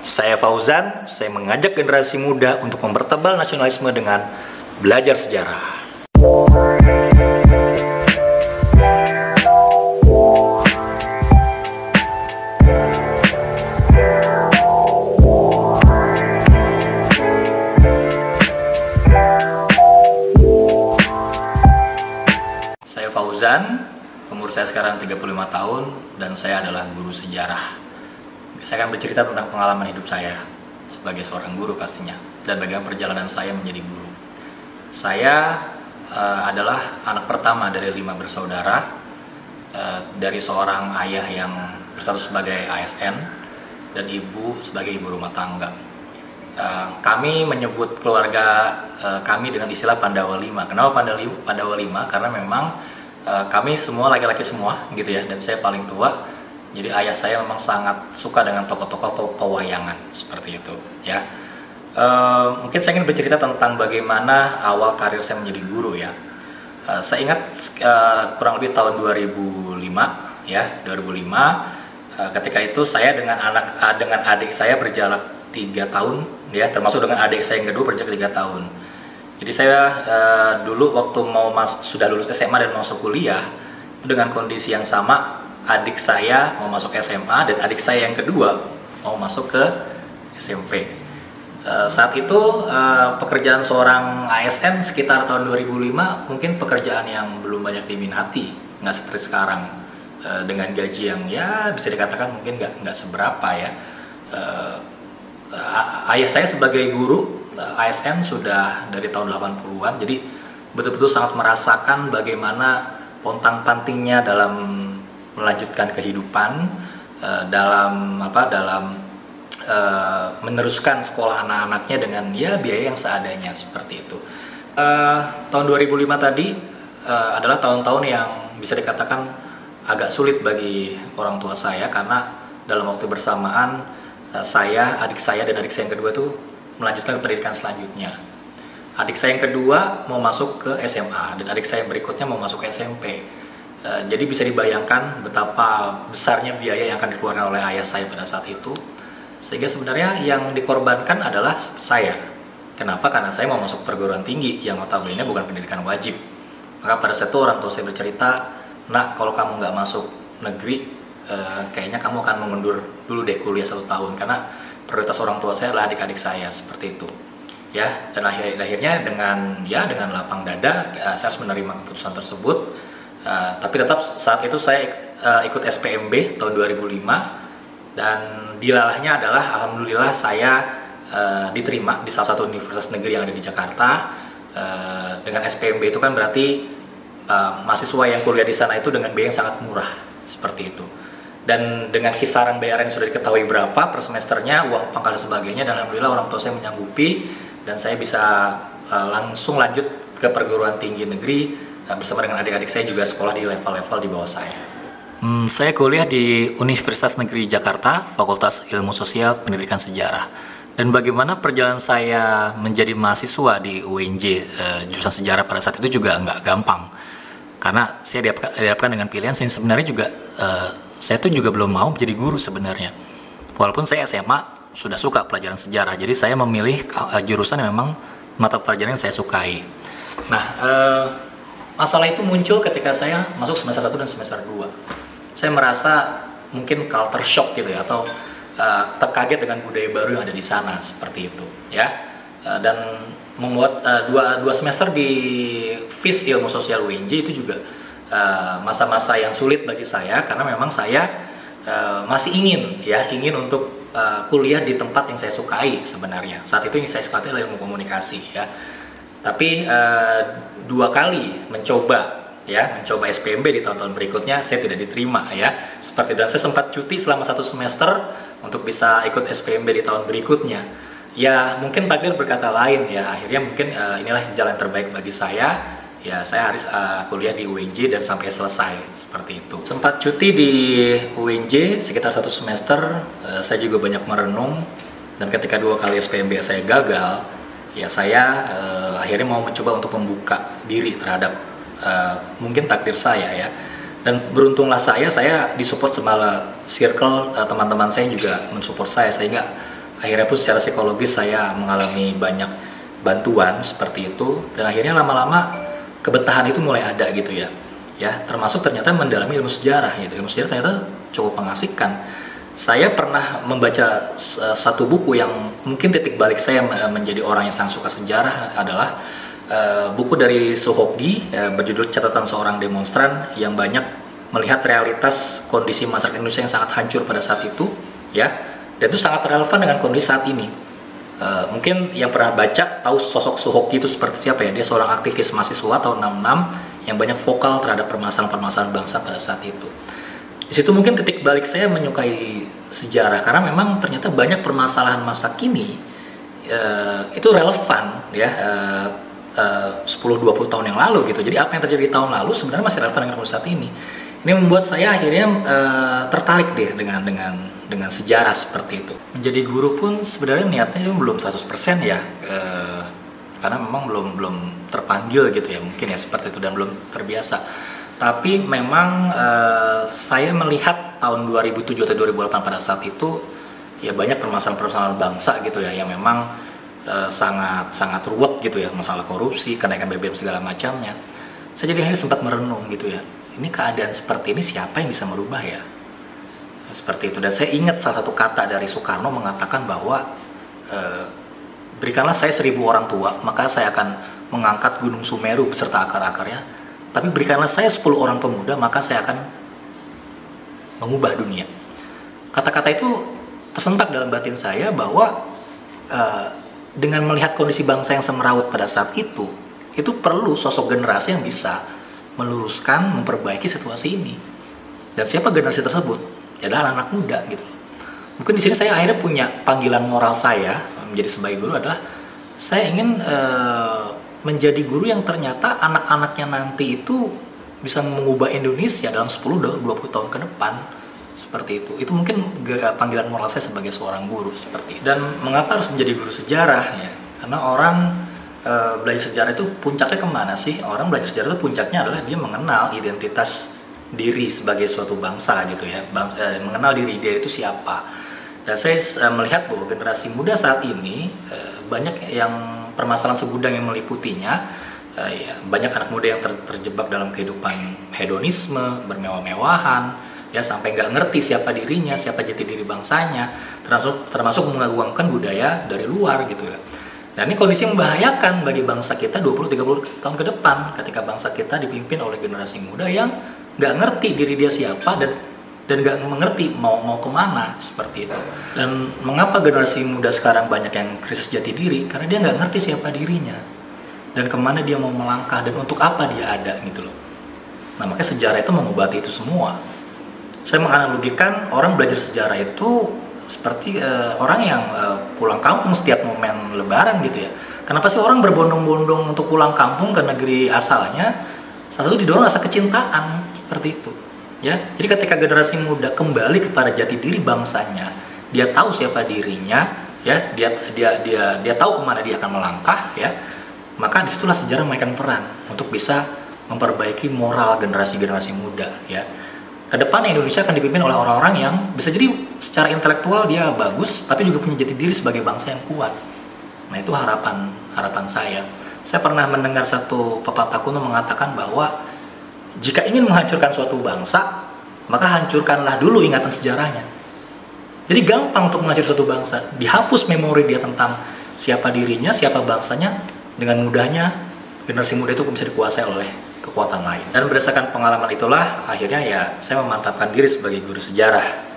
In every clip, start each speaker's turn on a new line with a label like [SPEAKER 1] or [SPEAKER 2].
[SPEAKER 1] Saya Fauzan, saya mengajak generasi muda untuk mempertebal nasionalisme dengan belajar sejarah. Saya Fauzan, umur saya sekarang 35 tahun dan saya adalah guru sejarah. Saya akan bercerita tentang pengalaman hidup saya sebagai seorang guru pastinya dan bagaimana perjalanan saya menjadi guru. Saya adalah anak pertama dari 5 bersaudara, dari seorang ayah yang berstatus sebagai ASN dan ibu sebagai ibu rumah tangga. Kami menyebut keluarga kami dengan istilah Pandawa 5. Kenapa Pandawa 5? Karena memang kami semua laki-laki semua gitu ya, dan saya paling tua. Jadi ayah saya memang sangat suka dengan tokoh-tokoh pewayangan seperti itu ya. Mungkin saya ingin bercerita tentang bagaimana awal karir saya menjadi guru ya. Saya ingat kurang lebih tahun 2005 ya, 2005 ketika itu saya dengan adik saya berjarak 3 tahun ya, termasuk dengan adik saya yang kedua berjarak 3 tahun. Jadi saya dulu waktu sudah lulus SMA dan mau masuk kuliah dengan kondisi yang sama. Adik saya mau masuk SMA dan adik saya yang kedua mau masuk ke SMP. Saat itu pekerjaan seorang ASN sekitar tahun 2005 mungkin pekerjaan yang belum banyak diminati, nggak seperti sekarang dengan gaji yang ya bisa dikatakan mungkin nggak seberapa ya. Ayah saya sebagai guru ASN sudah dari tahun 80-an, jadi betul-betul sangat merasakan bagaimana pontang-pantingnya dalam melanjutkan kehidupan, dalam meneruskan sekolah anak-anaknya dengan ya biaya yang seadanya seperti itu. Tahun 2005 tadi adalah tahun-tahun yang bisa dikatakan agak sulit bagi orang tua saya karena dalam waktu bersamaan saya, adik saya dan adik saya yang kedua itu melanjutkan pendidikan selanjutnya. Adik saya yang kedua mau masuk ke SMA dan adik saya yang berikutnya mau masuk ke SMP. Jadi bisa dibayangkan betapa besarnya biaya yang akan dikeluarkan oleh ayah saya pada saat itu. Sehingga sebenarnya yang dikorbankan adalah saya. Kenapa? Karena saya mau masuk perguruan tinggi yang notabene bukan pendidikan wajib. Maka pada saat itu orang tua saya bercerita, "Nak, kalau kamu nggak masuk negeri, kayaknya kamu akan mengundur dulu deh kuliah 1 tahun." Karena prioritas orang tua saya adalah adik-adik saya seperti itu. Ya, dan akhirnya dengan lapang dada saya harus menerima keputusan tersebut. Tapi tetap saat itu saya ikut SPMB tahun 2005 dan dilalahnya adalah alhamdulillah saya diterima di salah satu universitas negeri yang ada di Jakarta. Dengan SPMB itu kan berarti mahasiswa yang kuliah di sana itu dengan biaya yang sangat murah seperti itu. Dan dengan kisaran bayaran yang sudah diketahui berapa per semesternya, uang pangkal dan sebagainya, dan alhamdulillah orang tua saya menyanggupi dan saya bisa langsung lanjut ke perguruan tinggi negeri bersama dengan adik-adik saya juga sekolah di level-level di bawah saya. Saya kuliah di Universitas Negeri Jakarta, Fakultas Ilmu Sosial Pendidikan Sejarah. Dan bagaimana perjalanan saya menjadi mahasiswa di UNJ jurusan sejarah pada saat itu juga nggak gampang. Karena saya dihadapkan dengan pilihan, saya sebenarnya juga saya tuh juga belum mau menjadi guru sebenarnya. Walaupun saya SMA sudah suka pelajaran sejarah, jadi saya memilih jurusan yang memang mata pelajaran yang saya sukai. Nah, masalah itu muncul ketika saya masuk semester 1 dan semester 2. Saya merasa mungkin culture shock gitu ya, atau terkaget dengan budaya baru yang ada di sana seperti itu ya. Dan membuat dua semester di FIS Ilmu Sosial UNJ itu juga masa-masa yang sulit bagi saya karena memang saya masih ingin untuk kuliah di tempat yang saya sukai sebenarnya. Saat itu yang saya sukai adalah ilmu komunikasi ya. Tapi 2 kali mencoba SPMB di tahun-tahun berikutnya saya tidak diterima ya. Seperti dan saya sempat cuti selama 1 semester untuk bisa ikut SPMB di tahun berikutnya. Ya mungkin takdir berkata lain ya. Akhirnya mungkin inilah jalan terbaik bagi saya. Ya saya harus kuliah di UNJ dan sampai selesai seperti itu. Sempat cuti di UNJ sekitar 1 semester. Saya juga banyak merenung dan ketika 2 kali SPMB saya gagal. Ya saya akhirnya mau mencoba untuk membuka diri terhadap mungkin takdir saya ya. Dan beruntunglah saya disupport sama circle teman-teman saya juga mensupport saya sehingga akhirnya pun secara psikologis saya mengalami banyak bantuan seperti itu, dan akhirnya lama-lama kebetahan itu mulai ada gitu ya. Ya, termasuk ternyata mendalami ilmu sejarah gitu. Ilmu sejarah ternyata cukup mengasihkan. Saya pernah membaca satu buku yang mungkin titik balik saya menjadi orang yang sangat suka sejarah adalah buku dari Sohoki berjudul Catatan Seorang Demonstran, yang banyak melihat realitas kondisi masyarakat Indonesia yang sangat hancur pada saat itu, ya, dan itu sangat relevan dengan kondisi saat ini. Mungkin yang pernah baca tahu sosok Sohoki itu seperti siapa ya? Dia seorang aktivis mahasiswa tahun 66 yang banyak vokal terhadap permasalahan-permasalahan bangsa pada saat itu. Di situ mungkin titik balik saya menyukai sejarah, karena memang ternyata banyak permasalahan masa kini itu relevan ya 10-20 tahun yang lalu gitu. Jadi apa yang terjadi di tahun lalu sebenarnya masih relevan dengan kondisi saat ini. Ini membuat saya akhirnya tertarik deh dengan sejarah seperti itu. Menjadi guru pun sebenarnya niatnya belum 100% ya, karena memang belum terpanggil gitu ya, mungkin ya seperti itu, dan belum terbiasa. Tapi memang saya melihat tahun 2007 atau 2008 pada saat itu ya banyak permasalahan-permasalahan bangsa gitu ya, yang memang sangat ruwet gitu ya, masalah korupsi, kenaikan BBM segala macamnya. Saya jadi akhirnya sempat merenung gitu ya, ini keadaan seperti ini siapa yang bisa merubah ya? Seperti itu. Dan saya ingat salah satu kata dari Soekarno mengatakan bahwa berikanlah saya 1000 orang tua, maka saya akan mengangkat Gunung Sumeru beserta akar-akarnya. Tapi berikanlah saya 10 orang pemuda, maka saya akan mengubah dunia. Kata-kata itu tersentak dalam batin saya bahwa dengan melihat kondisi bangsa yang semeraut pada saat itu perlu sosok generasi yang bisa meluruskan, memperbaiki situasi ini. Dan siapa generasi tersebut? Ya adalah anak muda gitu. Mungkin di sini saya akhirnya punya panggilan moral saya menjadi sebagai guru adalah saya ingin menjadi guru yang ternyata anak-anaknya nanti itu bisa mengubah Indonesia dalam 10-20 tahun ke depan, seperti itu. Itu mungkin panggilan moral saya sebagai seorang guru seperti itu. Dan mengapa harus menjadi guru sejarah ya? Karena orang belajar sejarah itu puncaknya kemana sih? Orang belajar sejarah itu puncaknya adalah dia mengenal identitas diri sebagai suatu bangsa gitu ya, mengenal diri dia itu siapa. Dan saya melihat bahwa generasi muda saat ini banyak yang permasalahan segudang yang meliputinya, ya, banyak anak muda yang terjebak dalam kehidupan hedonisme, bermewah-mewahan, ya, sampai nggak ngerti siapa dirinya, siapa jati diri bangsanya, termasuk mengagungkan budaya dari luar gitu ya. Dan ini kondisi membahayakan bagi bangsa kita 20-30 tahun ke depan ketika bangsa kita dipimpin oleh generasi muda yang nggak ngerti diri dia siapa dan nggak mengerti mau kemana, seperti itu. Dan mengapa generasi muda sekarang banyak yang krisis jati diri? Karena dia nggak ngerti siapa dirinya dan kemana dia mau melangkah dan untuk apa dia ada gitu loh. Nah, makanya sejarah itu mengobati itu semua. Saya menganalogikan orang belajar sejarah itu seperti orang yang pulang kampung setiap momen lebaran gitu ya. Kenapa sih orang berbondong-bondong untuk pulang kampung ke negeri asalnya? Salah satu didorong rasa kecintaan, seperti itu. Ya, jadi ketika generasi muda kembali kepada jati diri bangsanya, dia tahu siapa dirinya, ya, dia tahu kemana dia akan melangkah, ya, maka disitulah sejarah mainkan peran untuk bisa memperbaiki moral generasi muda, ya. Kedepan Indonesia akan dipimpin oleh orang-orang yang bisa jadi secara intelektual dia bagus, tapi juga punya jati diri sebagai bangsa yang kuat. Nah, itu harapan saya. Saya pernah mendengar satu pepatah kuno mengatakan bahwa jika ingin menghancurkan suatu bangsa, maka hancurkanlah dulu ingatan sejarahnya. Jadi gampang untuk menghancurkan suatu bangsa, dihapus memori dia tentang siapa dirinya, siapa bangsanya, dengan mudahnya generasi muda itu bisa dikuasai oleh kekuatan lain. Dan berdasarkan pengalaman itulah akhirnya ya saya memantapkan diri sebagai guru sejarah.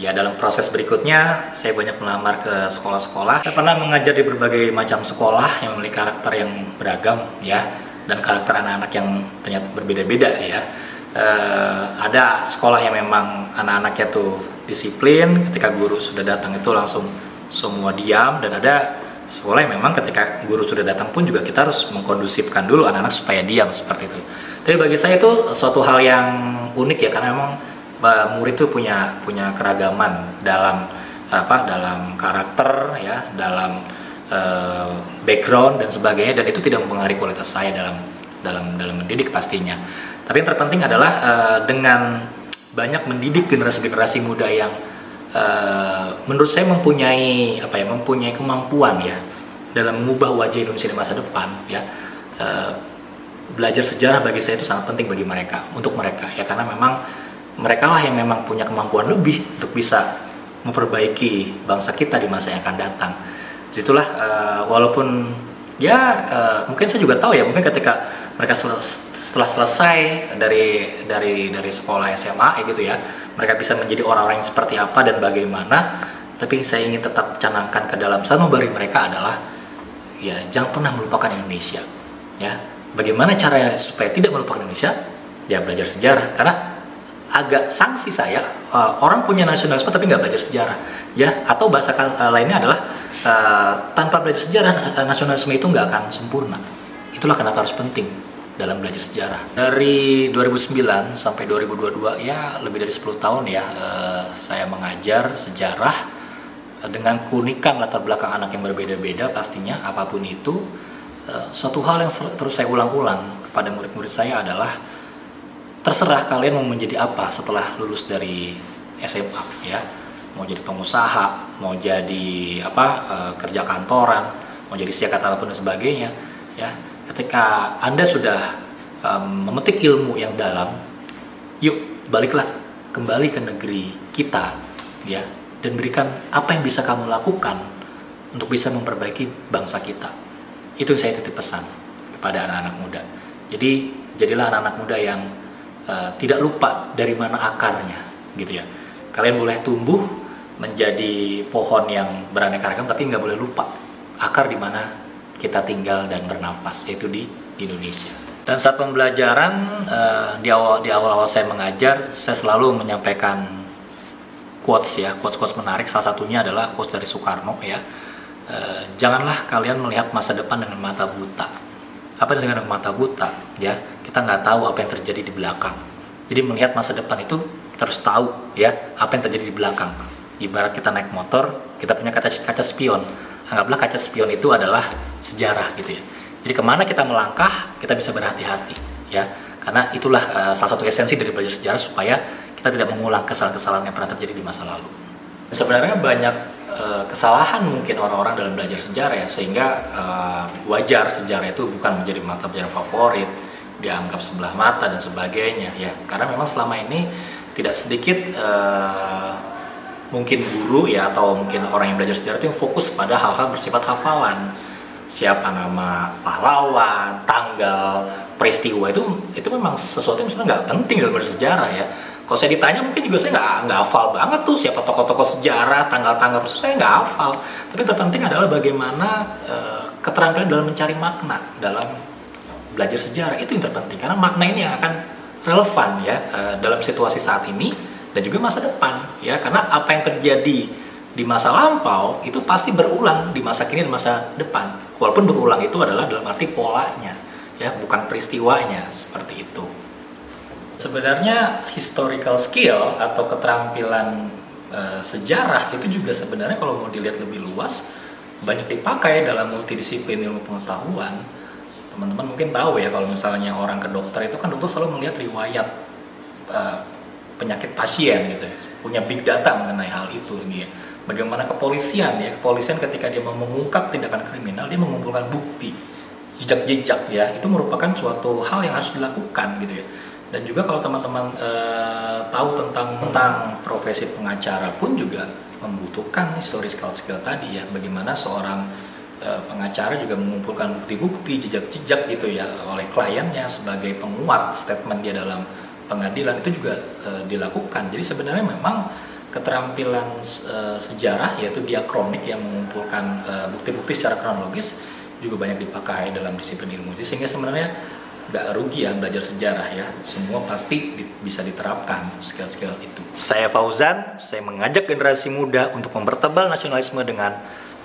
[SPEAKER 1] Ya dalam proses berikutnya saya banyak melamar ke sekolah-sekolah. Saya pernah mengajar di berbagai macam sekolah yang memiliki karakter yang beragam ya, dan karakter anak-anak yang ternyata berbeda-beda ya. Ada sekolah yang memang anak-anaknya tuh disiplin, ketika guru sudah datang itu langsung semua diam, dan ada sekolah yang memang ketika guru sudah datang pun juga kita harus mengkondusifkan dulu anak-anak supaya diam, seperti itu. Tapi bagi saya itu suatu hal yang unik ya, karena memang murid itu punya keragaman dalam dalam karakter ya, dalam background dan sebagainya, dan itu tidak mempengaruhi kualitas saya dalam mendidik pastinya. Tapi yang terpenting adalah dengan banyak mendidik generasi-generasi muda yang menurut saya mempunyai mempunyai kemampuan ya dalam mengubah wajah Indonesia di masa depan ya. Belajar sejarah bagi saya itu sangat penting bagi mereka, untuk mereka ya, karena memang mereka lah yang memang punya kemampuan lebih untuk bisa memperbaiki bangsa kita di masa yang akan datang. Disitulah walaupun ya mungkin saya juga tahu ya, mungkin ketika mereka setelah selesai dari sekolah SMA gitu ya, mereka bisa menjadi orang-orang yang seperti apa dan bagaimana. Tapi saya ingin tetap canangkan ke dalam sanubari mereka adalah ya, jangan pernah melupakan Indonesia ya. Bagaimana caranya supaya tidak melupakan Indonesia? Ya belajar sejarah. Karena agak sanksi saya orang punya nasionalisme tapi nggak belajar sejarah ya. Atau bahasa lainnya adalah tanpa belajar sejarah nasionalisme itu nggak akan sempurna. Itulah kenapa harus penting dalam belajar sejarah. Dari 2009 sampai 2022 ya, lebih dari 10 tahun ya saya mengajar sejarah dengan keunikan latar belakang anak yang berbeda-beda pastinya. Apapun itu, suatu hal yang terus saya ulang-ulang kepada murid-murid saya adalah terserah kalian mau menjadi apa setelah lulus dari SMA ya. Mau jadi pengusaha, mau jadi kerja kantoran, mau jadi siakat apapun dan sebagainya ya. Ketika Anda sudah memetik ilmu yang dalam, yuk baliklah kembali ke negeri kita ya, dan berikan apa yang bisa kamu lakukan untuk bisa memperbaiki bangsa kita. Itu yang saya titip pesan kepada anak-anak muda. Jadi jadilah anak-anak muda yang tidak lupa dari mana akarnya gitu ya. Kalian boleh tumbuh menjadi pohon yang beraneka ragam, tapi nggak boleh lupa akar di mana kita tinggal dan bernafas, yaitu di Indonesia. Dan saat pembelajaran di awal-awal saya mengajar, saya selalu menyampaikan quotes menarik. Salah satunya adalah quotes dari Soekarno ya. Janganlah kalian melihat masa depan dengan mata buta. Apa yang dengan mata buta ya? Kita nggak tahu apa yang terjadi di belakang. Jadi melihat masa depan itu kita harus tahu ya apa yang terjadi di belakang. Ibarat kita naik motor, kita punya kaca spion. Anggaplah kaca spion itu adalah sejarah gitu ya. Jadi kemana kita melangkah, kita bisa berhati-hati ya. Karena itulah salah satu esensi dari belajar sejarah, supaya kita tidak mengulang kesalahan-kesalahan yang pernah terjadi di masa lalu. Sebenarnya banyak kesalahan mungkin orang-orang dalam belajar sejarah ya, sehingga wajar sejarah itu bukan menjadi mata pelajaran favorit, dianggap sebelah mata dan sebagainya ya. Karena memang selama ini tidak sedikit mungkin guru ya, atau mungkin orang yang belajar sejarah itu yang fokus pada hal-hal bersifat hafalan. Siapa nama pahlawan, tanggal, peristiwa, itu memang sesuatu yang sebenarnya nggak penting dalam belajar sejarah ya. Kalau saya ditanya mungkin juga saya nggak hafal banget tuh siapa tokoh-tokoh sejarah, tanggal-tanggal peristiwa, saya nggak hafal. Tapi yang terpenting adalah bagaimana keterampilan dalam mencari makna dalam belajar sejarah, itu yang terpenting. Karena makna ini yang akan relevan ya dalam situasi saat ini dan juga masa depan ya. Karena apa yang terjadi di masa lampau itu pasti berulang di masa kini dan masa depan. Walaupun berulang itu adalah dalam arti polanya ya, bukan peristiwanya, seperti itu. Sebenarnya historical skill atau keterampilan sejarah itu juga sebenarnya kalau mau dilihat lebih luas banyak dipakai dalam multidisiplin ilmu pengetahuan. Teman-teman mungkin tahu ya, kalau misalnya orang ke dokter itu kan dokter selalu melihat riwayat penyakit pasien gitu ya, punya big data mengenai hal itu gitu ya. Bagaimana kepolisian ya, kepolisian ketika dia mau mengungkap tindakan kriminal, dia mengumpulkan bukti, jejak-jejak ya, itu merupakan suatu hal yang harus dilakukan gitu ya. Dan juga kalau teman-teman tahu tentang profesi pengacara pun juga membutuhkan historical skill tadi ya, bagaimana seorang pengacara juga mengumpulkan bukti-bukti, jejak-jejak gitu ya oleh kliennya sebagai penguat statement dia dalam pengadilan, itu juga dilakukan. Jadi sebenarnya memang keterampilan sejarah, yaitu diakronik yang mengumpulkan bukti-bukti secara kronologis, juga banyak dipakai dalam disiplin ilmu. Sehingga sebenarnya nggak rugi ya belajar sejarah ya, semua pasti bisa diterapkan skill-skill itu. Saya Fauzan, saya mengajak generasi muda untuk mempertebal nasionalisme dengan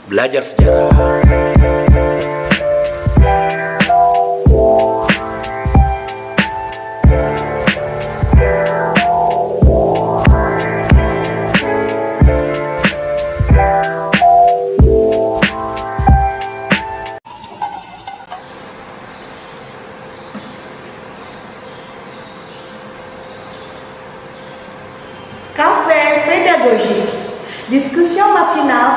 [SPEAKER 1] belajar sejarah.
[SPEAKER 2] Cafe Pedagogik.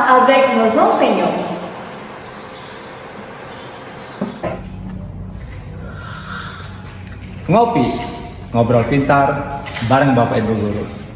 [SPEAKER 2] avec nos enseignants.
[SPEAKER 3] Ngopi, ngobrol pintar bareng Bapak Ibu Guru.